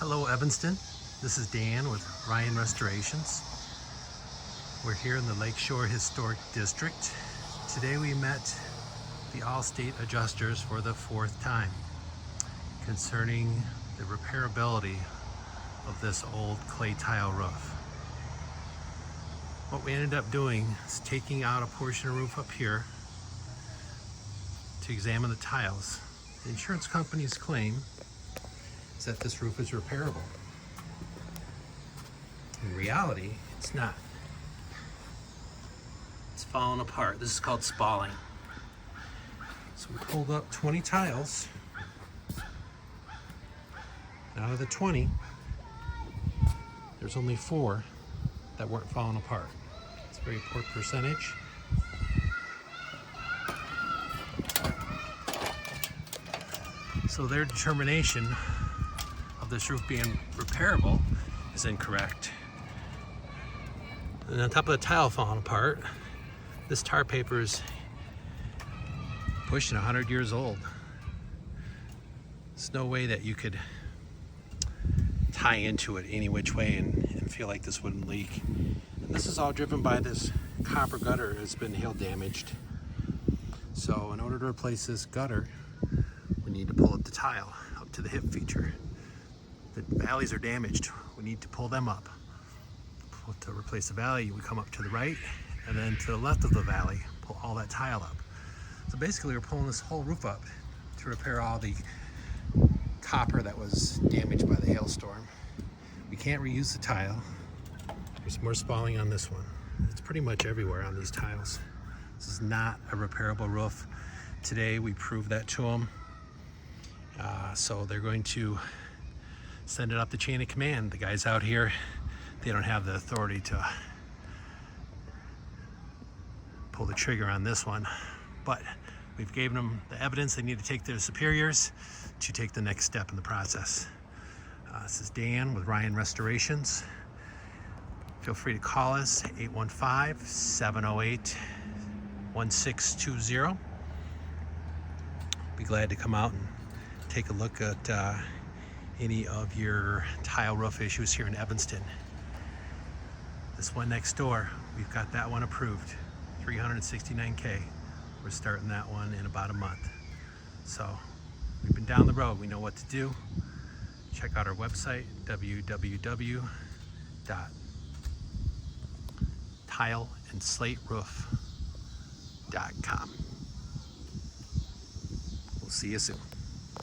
Hello Evanston, this is Dan with Ryan Restorations. We're here in the Lakeshore Historic District. Today we met the All-State adjusters for the fourth time concerning the repairability of this old clay tile roof. What we ended up doing is taking out a portion of roof up here to examine the tiles. The insurance company's claim is that this roof is repairable. In reality, it's not. It's falling apart. This is called spalling. So we pulled up 20 tiles. And out of the 20, there's only 4 that weren't falling apart. It's a very poor percentage. So their determination of this roof being repairable is incorrect. And on top of the tile falling apart, this tar paper is pushing 100 years old. There's no way that you could tie into it any which way and feel like this wouldn't leak. And this is all driven by this copper gutter that's been hail damaged. So in order to replace this gutter, we need to pull up the tile up to the hip feature. The valleys are damaged. We need to pull them up. To replace the valley, we come up to the right, and then to the left of the valley, pull all that tile up. So basically we're pulling this whole roof up to repair all the copper that was damaged by the hailstorm. We can't reuse the tile. There's more spalling on this one. It's pretty much everywhere on these tiles. This is not a repairable roof. Today we proved that to them. So they're going to send it up the chain of command. The guys out here, they don't have the authority to pull the trigger on this one, but we've given them the evidence they need to take to their superiors to take the next step in the process. This is Dan with Ryan Restorations. Feel free to call us 815-708-1620. Be glad to come out and take a look at any of your tile roof issues here in Evanston. This one next door, we've got that one approved, $369K. We're starting that one in about a month. So we've been down the road, we know what to do. Check out our website, www.tileandslateroof.com. We'll see you soon.